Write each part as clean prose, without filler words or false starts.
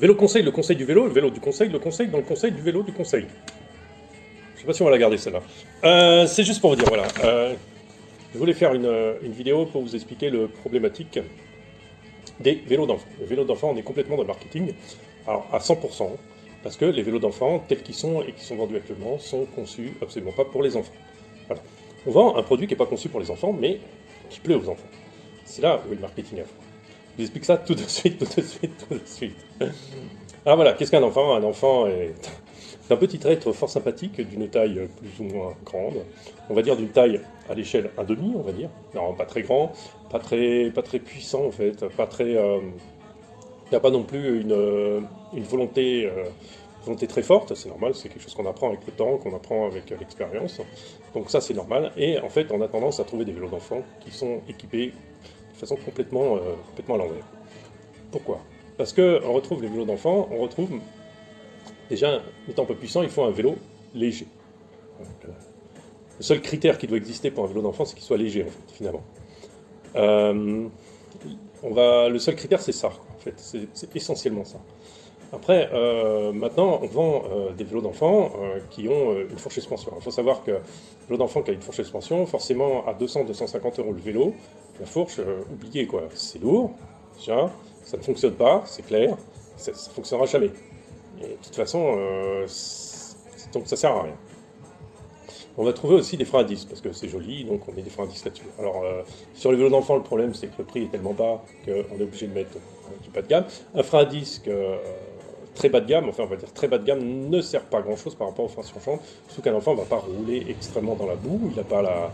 Vélo conseil, le conseil du vélo, le vélo du conseil, le conseil dans le conseil du vélo du conseil. Je sais pas si on va la garder celle-là. C'est juste pour vous dire, voilà. Je voulais faire une vidéo pour vous expliquer le problématique des vélos d'enfants. Les vélos d'enfants, on est complètement dans le marketing, alors à 100%, parce que les vélos d'enfants, tels qu'ils sont et qui sont vendus actuellement, sont conçus absolument pas pour les enfants. Voilà. On vend un produit qui n'est pas conçu pour les enfants, mais qui plaît aux enfants. C'est là où est le marketing à fond. Je vous explique ça tout de suite, tout de suite, tout de suite. Alors voilà, qu'est-ce qu'un enfant? Un enfant est un petit être fort sympathique, d'une taille plus ou moins grande. On va dire d'une taille à l'échelle 1,5, on va dire. Non, pas très grand, pas très puissant en fait, pas très... il n'a pas non plus une volonté, volonté très forte, c'est normal, c'est quelque chose qu'on apprend avec le temps, qu'on apprend avec l'expérience. Donc ça c'est normal. Et en fait on a tendance à trouver des vélos d'enfants qui sont équipés de façon complètement à l'envers. Pourquoi? Parce qu'on retrouve les vélos d'enfants, on retrouve déjà, étant un peu puissant, il faut un vélo léger. Le seul critère qui doit exister pour un vélo d'enfant, c'est qu'il soit léger, en fait, finalement. Le seul critère, c'est ça, en fait, c'est essentiellement ça. Après, maintenant, on vend des vélos d'enfants qui ont une fourche expansion. Il faut savoir que le vélo d'enfant qui a une fourche expansion, forcément, à 200-250 euros le vélo, la fourche, oubliez quoi, c'est lourd, déjà, ça ne fonctionne pas, c'est clair, ça ne fonctionnera jamais. Et de toute façon, donc ça sert à rien. On va trouver aussi des freins à disque, parce que c'est joli, donc on met des freins à disque là-dessus. Alors, sur les vélos d'enfants, le problème, c'est que le prix est tellement bas qu'on est obligé de mettre du bas de gamme. Un frein à disque très bas de gamme, enfin on va dire très bas de gamme, ne sert pas à grand-chose par rapport aux freins sur chambre, surtout qu'un enfant ne va pas rouler extrêmement dans la boue, il n'a pas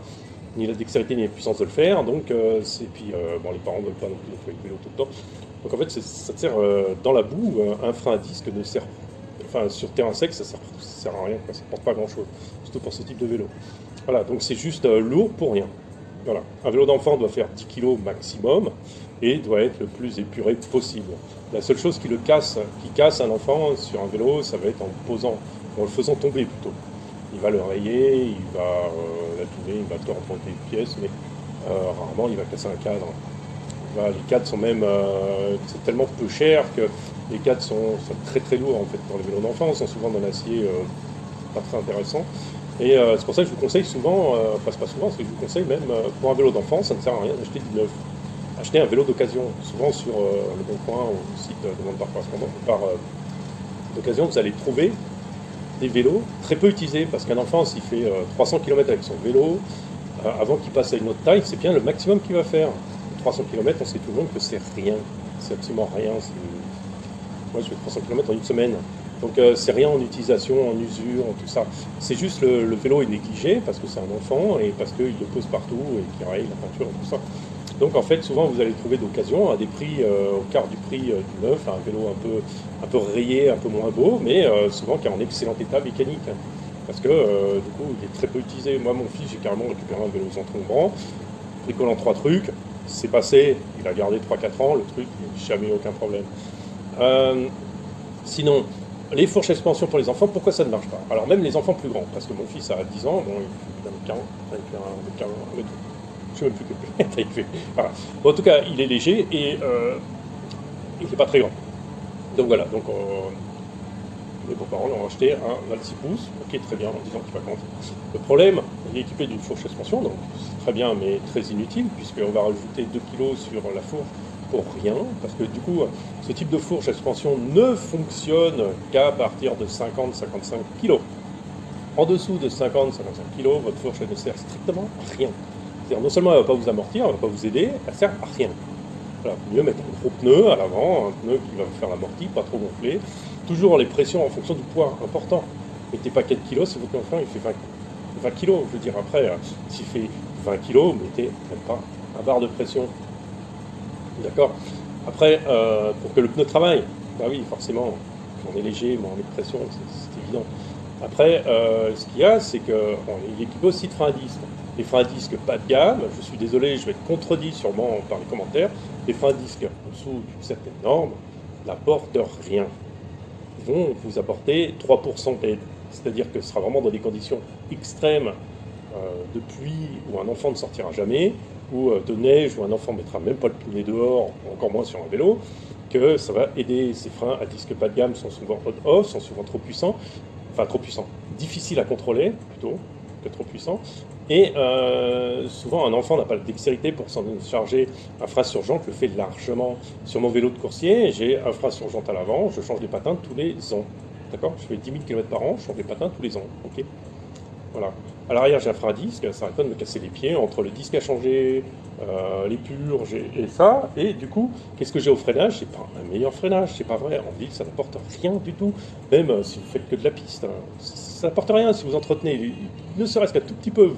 ni la dextérité ni la puissance de le faire, donc puis bon, les parents ne veulent pas non plus nettoyer le vélo tout le temps. Donc en fait, ça te sert dans la boue, un frein à disque ne sert, enfin sur terrain sec, ça sert à rien, quoi, ça ne porte pas grand-chose, surtout pour ce type de vélo. Voilà, donc c'est juste lourd pour rien. Voilà, un vélo d'enfant doit faire 10 kg maximum et doit être le plus épuré possible. La seule chose qui casse un enfant sur un vélo, ça va être en le faisant tomber plutôt. Il va le rayer, il va l'abîmer, il va te rentrer des pièces, mais rarement il va casser un cadre. Voilà, les cadres sont même c'est tellement peu cher que les cadres sont très très lourds en fait pour les vélos d'enfants, sont souvent d'un acier pas très intéressant. Et c'est pour ça que je vous conseille souvent, enfin c'est pas souvent, c'est que je vous conseille même pour un vélo d'enfant, ça ne sert à rien d'acheter du neuf. Achetez un vélo d'occasion, souvent sur le Bon Coin ou le site de vente par correspondant, par d'occasion, vous allez trouver des vélos très peu utilisés, parce qu'un enfant, s'il fait 300 km avec son vélo, avant qu'il passe à une autre taille, c'est bien le maximum qu'il va faire. 300 km, on sait tout le monde que c'est rien, c'est absolument rien. Moi je fais 300 km en une semaine, donc c'est rien en utilisation, en usure, en tout ça. C'est juste le vélo est négligé, parce que c'est un enfant, et parce qu'il le pose partout, et qu'il raye la peinture, et tout ça. Donc en fait, souvent vous allez trouver d'occasion à des prix au quart du prix du neuf, un vélo un peu rayé, un peu moins beau, mais souvent qui est en excellent état mécanique. Parce que du coup, il est très peu utilisé. Moi, mon fils, j'ai carrément récupéré un vélo sans encombrant, bricolant 3 trucs, c'est passé, il a gardé 3-4 ans, le truc, il n'y a jamais eu aucun problème. Sinon, les fourches expansion pour les enfants, pourquoi ça ne marche pas? Alors même les enfants plus grands, parce que mon fils a 10 ans, bon, il fait 40, je ne sais même plus quelle taille il fait. Voilà. Bon, en tout cas, il est léger et il n'est pas très grand. Donc voilà, donc mes beaux-parents lui ont acheté un 26 pouces, ok, très bien, en disant qu'il va compter. Le problème, il est équipé d'une fourche expansion, donc c'est très bien, mais très inutile, puisqu'on va rajouter 2 kg sur la fourche pour rien, parce que du coup, ce type de fourche expansion ne fonctionne qu'à partir de 50-55 kg. En dessous de 50-55 kg, votre fourche ne sert strictement à rien. C'est-à-dire, non seulement elle ne va pas vous amortir, elle ne va pas vous aider, elle ne sert à rien. Voilà, mieux mettre un gros pneu à l'avant, un pneu qui va vous faire l'amorti, pas trop gonflé. Toujours les pressions en fonction du poids, important. Mettez pas 4 kg si votre enfant il fait 20 kg. Je veux dire, après, s'il fait 20 kg, mettez même pas un barre de pression. D'accord? Après, pour que le pneu travaille, bah oui, forcément, on est léger, mais on met de pression, c'est évident. Après, ce qu'il y a, c'est qu'il est équipé aussi de freins à disque. Les freins à disque pas de gamme, je suis désolé, je vais être contredit sûrement par les commentaires, les freins à disque en dessous d'une certaine norme n'apportent rien. Ils vont vous apporter 3% d'aide. C'est-à-dire que ce sera vraiment dans des conditions extrêmes de pluie où un enfant ne sortira jamais, ou de neige où un enfant ne mettra même pas le pied dehors, encore moins sur un vélo. que ça va aider. Ces freins à disque bas de gamme sont souvent on-off, sont souvent trop puissants, enfin trop puissants, difficiles à contrôler plutôt que trop puissants. Et souvent, un enfant n'a pas la dextérité pour s'en charger. Un frein surgente le fait largement. Sur mon vélo de coursier, j'ai un frein surgente à l'avant, je change les patins tous les ans. D'accord? Je fais 10 000 km par an, je change les patins tous les ans. Ok? Voilà. À l'arrière, j'ai un frein à disque, ça n'arrête pas de me casser les pieds entre le disque à changer, les purges et ça. Et du coup, qu'est-ce que j'ai au freinage? J'ai pas un meilleur freinage, c'est pas vrai. En ville, ça n'apporte rien du tout. Même si vous faites que de la piste, hein. Ça n'apporte rien si vous entretenez, ne serait-ce qu'un tout petit peu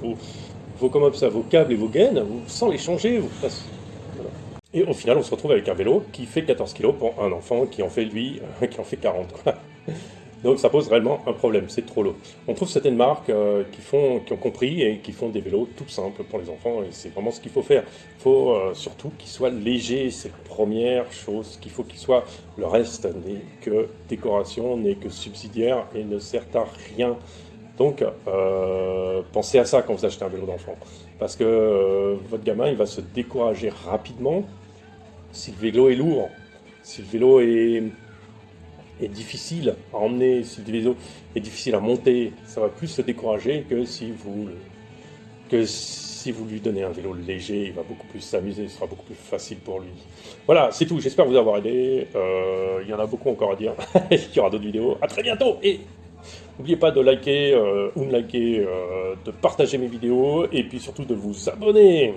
comment ça, vos câbles et vos gaines, sans les changer, vous passez. Voilà. Et au final, on se retrouve avec un vélo qui fait 14 kg pour un enfant qui en fait, lui, qui en fait 40, quoi. Donc ça pose réellement un problème, c'est trop lourd. On trouve certaines marques qui ont compris et qui font des vélos tout simples pour les enfants, et c'est vraiment ce qu'il faut faire. Il faut surtout qu'ils soient légers, c'est la première chose qu'il faut qu'ils soient. Le reste n'est que décoration, n'est que subsidiaire et ne sert à rien. Donc pensez à ça quand vous achetez un vélo d'enfant, parce que votre gamin il va se décourager rapidement si le vélo est lourd, si le vélo est difficile à emmener, si le vélo est difficile à monter, ça va plus se décourager que si vous lui donnez un vélo léger, il va beaucoup plus s'amuser, ce sera beaucoup plus facile pour lui. Voilà, c'est tout, j'espère vous avoir aidé. Il y en a beaucoup encore à dire, il y aura d'autres vidéos. À très bientôt et n'oubliez pas de liker ou de partager mes vidéos et puis surtout de vous abonner.